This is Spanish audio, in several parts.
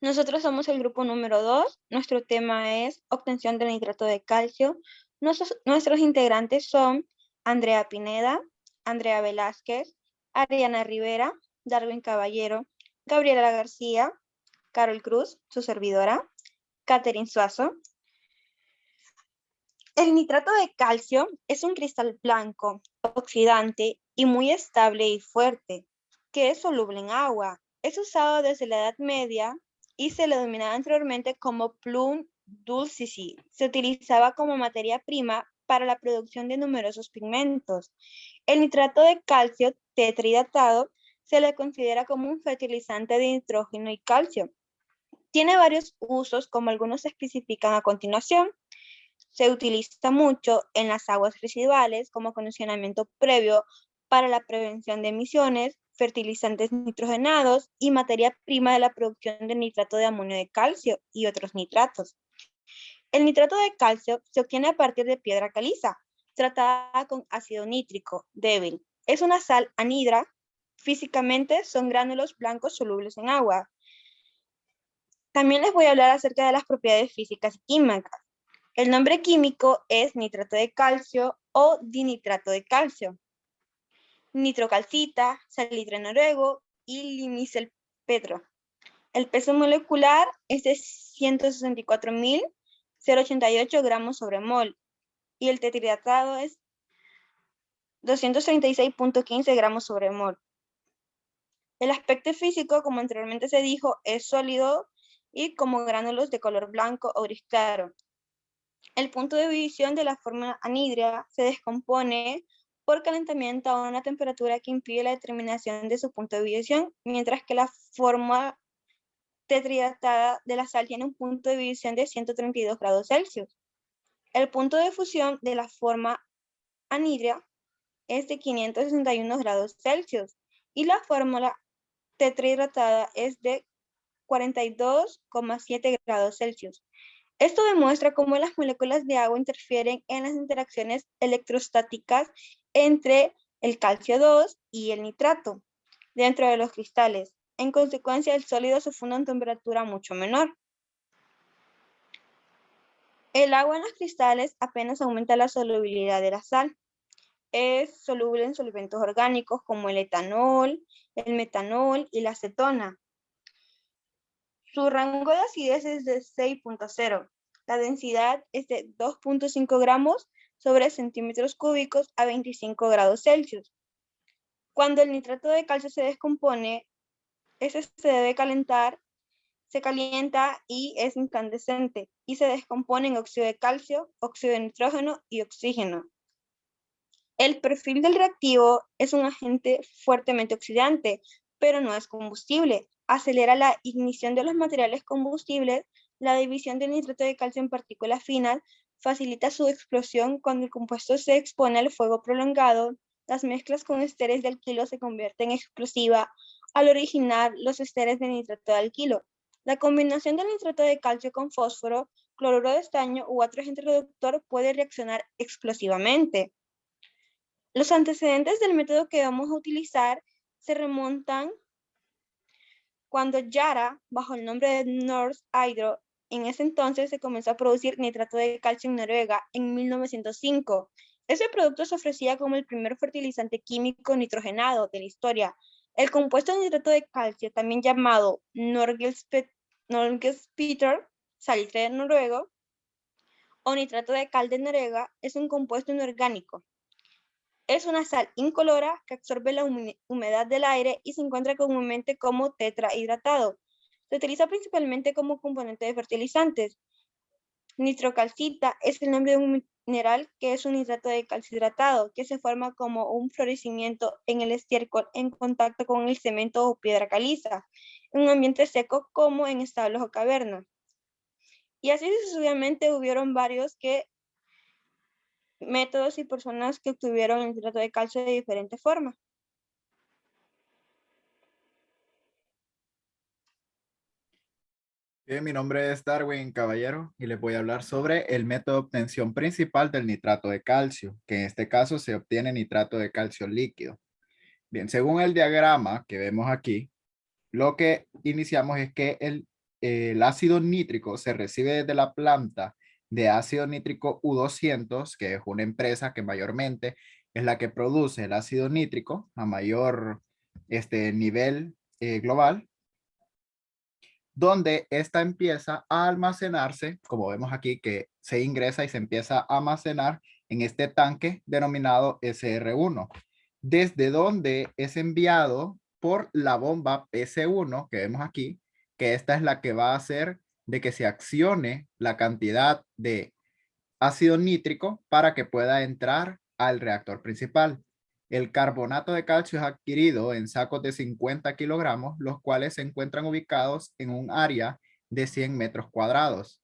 Nosotros somos el grupo número 2. Nuestro tema es obtención de nitrato de calcio. Nuestros integrantes son Andrea Pineda, Andrea Velázquez, Ariana Rivera, Darwin Caballero, Gabriela García, Carol Cruz, su servidora, Catherine Suazo. El nitrato de calcio es un cristal blanco, oxidante y muy estable y fuerte, que es soluble en agua. Es usado desde la Edad Media y se le denominaba anteriormente como plum dulcici. Se utilizaba como materia prima para la producción de numerosos pigmentos. El nitrato de calcio tetrahidratado se le considera como un fertilizante de nitrógeno y calcio. Tiene varios usos, como algunos se especifican a continuación. Se utiliza mucho en las aguas residuales como acondicionamiento previo para la prevención de emisiones, fertilizantes nitrogenados y materia prima de la producción de nitrato de amonio de calcio y otros nitratos. El nitrato de calcio se obtiene a partir de piedra caliza, tratada con ácido nítrico débil. Es una sal anhidra. Físicamente son gránulos blancos solubles en agua. También les voy a hablar acerca de las propiedades físicas y químicas. El nombre químico es nitrato de calcio o dinitrato de calcio, nitrocalcita, salitre noruego y limiselpetro. El peso molecular es de 164.088 gramos sobre mol y el tetrahidratado es 236.15 gramos sobre mol. El aspecto físico, como anteriormente se dijo, es sólido y como gránulos de color blanco o gris claro. El punto de división de la fórmula anhidra se descompone por calentamiento a una temperatura que impide la determinación de su punto de división, mientras que la fórmula tetrahidrotada de la sal tiene un punto de división de 132 grados Celsius. El punto de fusión de la forma anhidra es de 561 grados Celsius y la fórmula tetrahidrotada es de 42,7 grados Celsius. Esto demuestra cómo las moléculas de agua interfieren en las interacciones electrostáticas entre el calcio 2 y el nitrato dentro de los cristales. En consecuencia, el sólido se funde a una temperatura mucho menor. El agua en los cristales apenas aumenta la solubilidad de la sal. Es soluble en solventes orgánicos como el etanol, el metanol y la acetona. Su rango de acidez es de 6.0. La densidad es de 2.5 gramos sobre centímetros cúbicos a 25 grados Celsius. Cuando el nitrato de calcio se descompone, ese se debe calentar, se calienta y es incandescente y se descompone en óxido de calcio, óxido de nitrógeno y oxígeno. El perfil del reactivo es un agente fuertemente oxidante, pero no es combustible. Acelera la ignición de los materiales combustibles, la división del nitrato de calcio en partículas finas, facilita su explosión cuando el compuesto se expone al fuego prolongado. Las mezclas con esteres de alquilo se convierten en explosiva al originar los esteres de nitrato de alquilo. La combinación del nitrato de calcio con fósforo, cloruro de estaño u otro agente reductor puede reaccionar explosivamente. Los antecedentes del método que vamos a utilizar se remontan cuando Yara, bajo el nombre de Norsk Hydro, en ese entonces se comenzó a producir nitrato de calcio en Noruega en 1905. Ese producto se ofrecía como el primer fertilizante químico nitrogenado de la historia. El compuesto de nitrato de calcio, también llamado Norgespeter, salitre noruego, o nitrato de cal de Noruega, es un compuesto inorgánico. Es una sal incolora que absorbe la humedad del aire y se encuentra comúnmente como tetrahidratado. Se utiliza principalmente como componente de fertilizantes. Nitrocalcita es el nombre de un mineral que es un nitrato de calcio hidratado, que se forma como un florecimiento en el estiércol en contacto con el cemento o piedra caliza, en un ambiente seco como en establos o cavernas. Y así sucesivamente hubieron varios métodos y personas que obtuvieron el nitrato de calcio de diferentes formas. Bien, mi nombre es Darwin Caballero y les voy a hablar sobre el método de obtención principal del nitrato de calcio, que en este caso se obtiene nitrato de calcio líquido. Bien, según el diagrama que vemos aquí, lo que iniciamos es que el ácido nítrico se recibe desde la planta de ácido nítrico U200, que es una empresa que mayormente es la que produce el ácido nítrico a mayor nivel global, donde esta empieza a almacenarse, como vemos aquí que se ingresa y se empieza a almacenar en este tanque denominado SR1, desde donde es enviado por la bomba PC1 que vemos aquí, que esta es la que va a hacer de que se accione la cantidad de ácido nítrico para que pueda entrar al reactor principal. El carbonato de calcio es adquirido en sacos de 50 kilogramos, los cuales se encuentran ubicados en un área de 100 metros cuadrados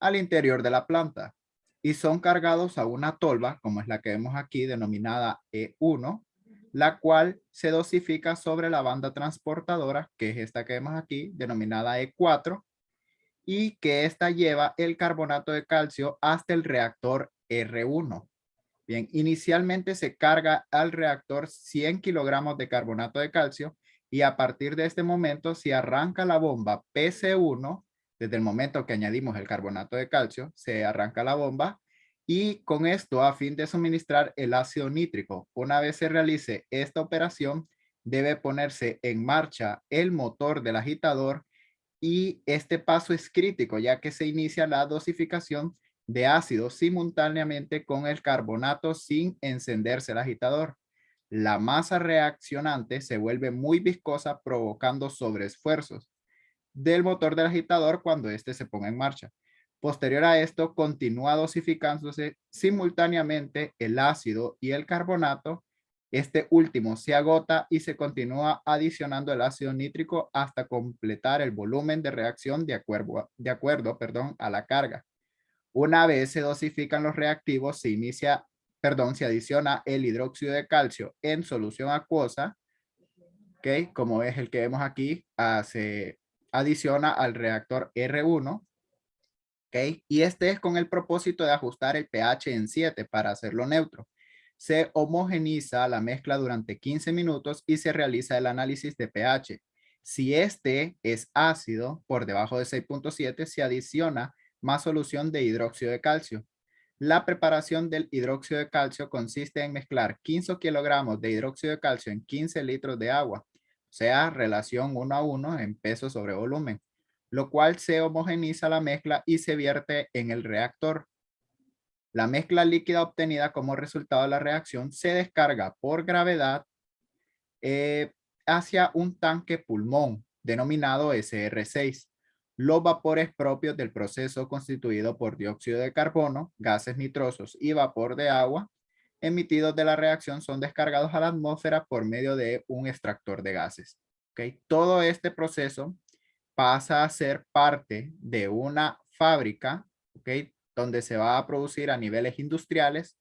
al interior de la planta y son cargados a una tolva, como es la que vemos aquí, denominada E1, la cual se dosifica sobre la banda transportadora, que es esta que vemos aquí, denominada E4, y que esta lleva el carbonato de calcio hasta el reactor R1. Bien, inicialmente se carga al reactor 100 kilogramos de carbonato de calcio y a partir de este momento se arranca la bomba PC1, desde el momento que añadimos el carbonato de calcio, se arranca la bomba y con esto a fin de suministrar el ácido nítrico. Una vez se realice esta operación, debe ponerse en marcha el motor del agitador y este paso es crítico ya que se inicia la dosificación de ácido simultáneamente con el carbonato sin encenderse el agitador. La masa reaccionante se vuelve muy viscosa provocando sobreesfuerzos del motor del agitador cuando éste se ponga en marcha. Posterior a esto, continúa dosificándose simultáneamente el ácido y el carbonato. Este último se agota y se continúa adicionando el ácido nítrico hasta completar el volumen de reacción de acuerdo, a la carga. Una vez se dosifican los reactivos, se adiciona el hidróxido de calcio en solución acuosa, ¿ok? Como es el que vemos aquí, se adiciona al reactor R1, ¿ok? Y este es con el propósito de ajustar el pH en 7 para hacerlo neutro. Se homogeniza la mezcla durante 15 minutos y se realiza el análisis de pH. Si este es ácido, por debajo de 6.7, se adiciona más solución de hidróxido de calcio. La preparación del hidróxido de calcio consiste en mezclar 15 kilogramos de hidróxido de calcio en 15 litros de agua, o sea, relación 1 a 1 en peso sobre volumen, lo cual se homogeniza la mezcla y se vierte en el reactor. La mezcla líquida obtenida como resultado de la reacción se descarga por gravedad hacia un tanque pulmón denominado SR6. Los vapores propios del proceso constituido por dióxido de carbono, gases nitrosos y vapor de agua emitidos de la reacción son descargados a la atmósfera por medio de un extractor de gases. ¿Okay? Todo este proceso pasa a ser parte de una fábrica, ¿okay? Donde se va a producir a niveles industriales,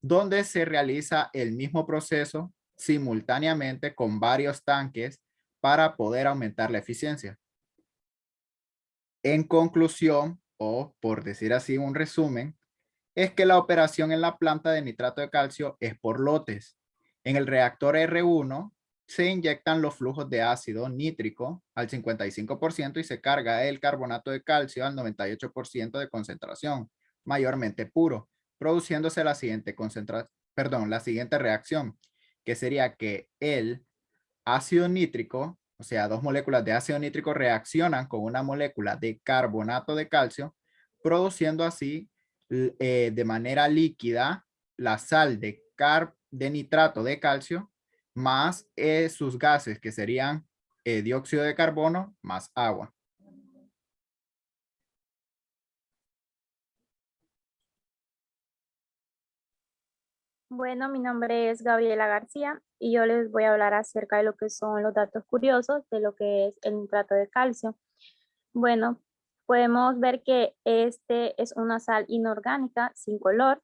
donde se realiza el mismo proceso simultáneamente con varios tanques para poder aumentar la eficiencia. En conclusión, o por decir así un resumen, es que la operación en la planta de nitrato de calcio es por lotes. En el reactor R1 se inyectan los flujos de ácido nítrico al 55% y se carga el carbonato de calcio al 98% de concentración, mayormente puro, produciéndose la siguiente reacción, que sería que el ácido nítrico, o sea, dos moléculas de ácido nítrico reaccionan con una molécula de carbonato de calcio, produciendo así de manera líquida la sal de nitrato de calcio más sus gases que serían dióxido de carbono más agua. Bueno, mi nombre es Gabriela García y yo les voy a hablar acerca de lo que son los datos curiosos de lo que es el nitrato de calcio. Bueno, podemos ver que este es una sal inorgánica sin color.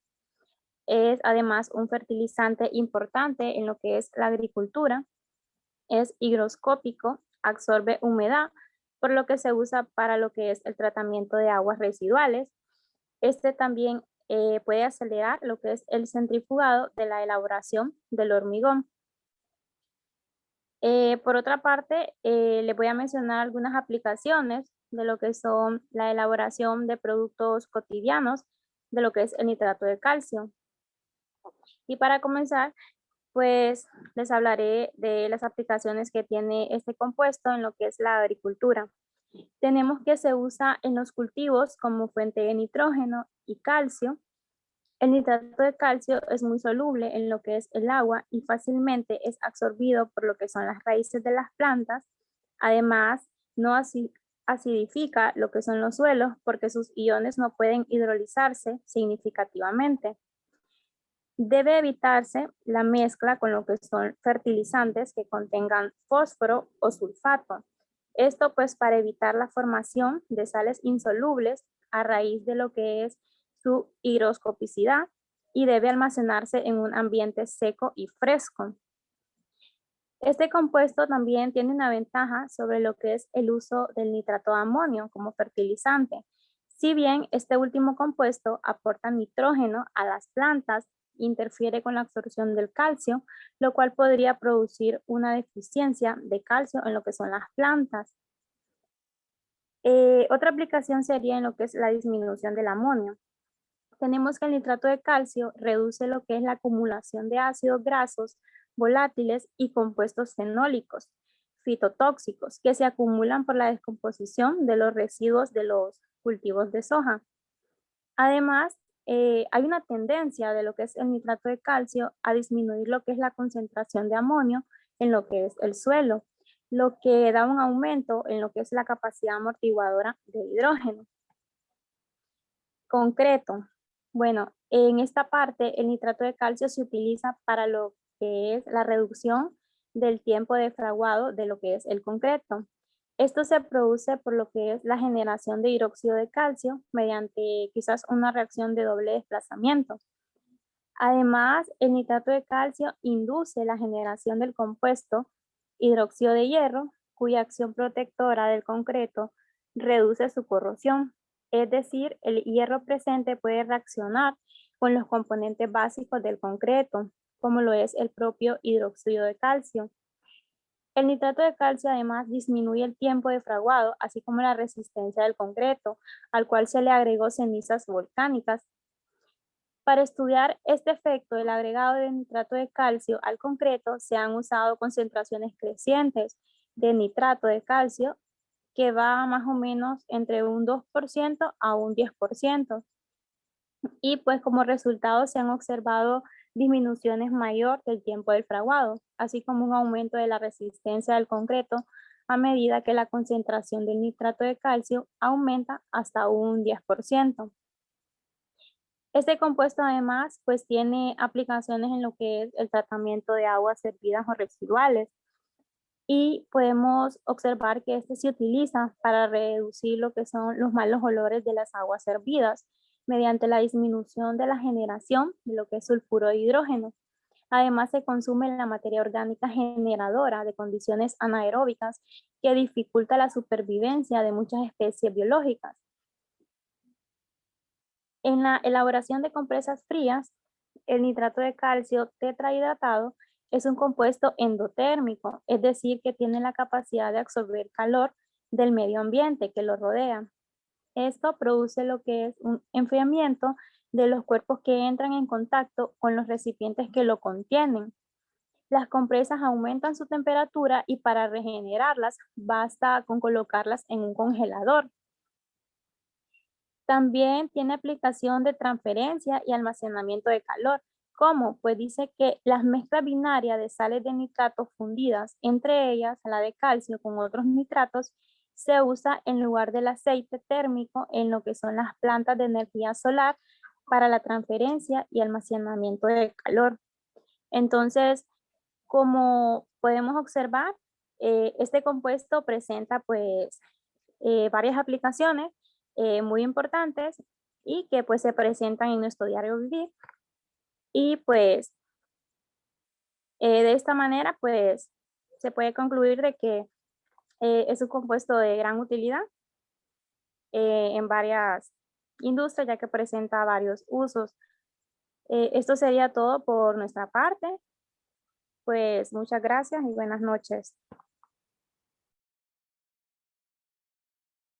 Es además un fertilizante importante en lo que es la agricultura. Es higroscópico, absorbe humedad, por lo que se usa para lo que es el tratamiento de aguas residuales. Este también puede acelerar lo que es el centrifugado de la elaboración del hormigón. Por otra parte, les voy a mencionar algunas aplicaciones de lo que son la elaboración de productos cotidianos de lo que es el nitrato de calcio. Y para comenzar, pues les hablaré de las aplicaciones que tiene este compuesto en lo que es la agricultura. Tenemos que se usa en los cultivos como fuente de nitrógeno y calcio. El nitrato de calcio es muy soluble en lo que es el agua y fácilmente es absorbido por lo que son las raíces de las plantas. Además, no acidifica lo que son los suelos porque sus iones no pueden hidrolizarse significativamente. Debe evitarse la mezcla con lo que son fertilizantes que contengan fósforo o sulfato. Esto pues para evitar la formación de sales insolubles a raíz de lo que es su higroscopicidad y debe almacenarse en un ambiente seco y fresco. Este compuesto también tiene una ventaja sobre lo que es el uso del nitrato de amonio como fertilizante. Si bien este último compuesto aporta nitrógeno a las plantas, interfiere con la absorción del calcio, lo cual podría producir una deficiencia de calcio en lo que son las plantas. Otra aplicación sería en lo que es la disminución del amonio. Tenemos que el nitrato de calcio reduce lo que es la acumulación de ácidos grasos volátiles y compuestos fenólicos, fitotóxicos, que se acumulan por la descomposición de los residuos de los cultivos de soja. Además, hay una tendencia de lo que es el nitrato de calcio a disminuir lo que es la concentración de amonio en lo que es el suelo, lo que da un aumento en lo que es la capacidad amortiguadora de hidrógeno. Concreto. Bueno, en esta parte el nitrato de calcio se utiliza para lo que es la reducción del tiempo de fraguado de lo que es el concreto. Esto se produce por lo que es la generación de hidróxido de calcio mediante quizás una reacción de doble desplazamiento. Además, el nitrato de calcio induce la generación del compuesto hidróxido de hierro, cuya acción protectora del concreto reduce su corrosión. Es decir, el hierro presente puede reaccionar con los componentes básicos del concreto, como lo es el propio hidróxido de calcio. El nitrato de calcio además disminuye el tiempo de fraguado, así como la resistencia del concreto, al cual se le agregó cenizas volcánicas. Para estudiar este efecto del agregado de nitrato de calcio al concreto, se han usado concentraciones crecientes de nitrato de calcio que va más o menos entre un 2% a un 10%. Y pues como resultado se han observado disminuciones mayor del tiempo del fraguado, así como un aumento de la resistencia del concreto a medida que la concentración del nitrato de calcio aumenta hasta un 10%. Este compuesto además pues tiene aplicaciones en lo que es el tratamiento de aguas servidas o residuales y podemos observar que este se utiliza para reducir lo que son los malos olores de las aguas servidas mediante la disminución de la generación de lo que es sulfuro de hidrógeno. Además se consume la materia orgánica generadora de condiciones anaeróbicas que dificulta la supervivencia de muchas especies biológicas. En la elaboración de compresas frías, el nitrato de calcio tetrahidratado es un compuesto endotérmico, es decir, que tiene la capacidad de absorber calor del medio ambiente que lo rodea. Esto produce lo que es un enfriamiento de los cuerpos que entran en contacto con los recipientes que lo contienen. Las compresas aumentan su temperatura y para regenerarlas basta con colocarlas en un congelador. También tiene aplicación de transferencia y almacenamiento de calor. ¿Cómo? Pues dice que las mezclas binarias de sales de nitrato fundidas, entre ellas la de calcio con otros nitratos, se usa en lugar del aceite térmico en lo que son las plantas de energía solar para la transferencia y almacenamiento de calor. Entonces, como podemos observar, este compuesto presenta pues varias aplicaciones muy importantes y que pues se presentan en nuestro diario vivir. Y pues de esta manera pues se puede concluir de que es un compuesto de gran utilidad en varias industrias ya que presenta varios usos. Esto sería todo por nuestra parte. Pues muchas gracias y buenas noches.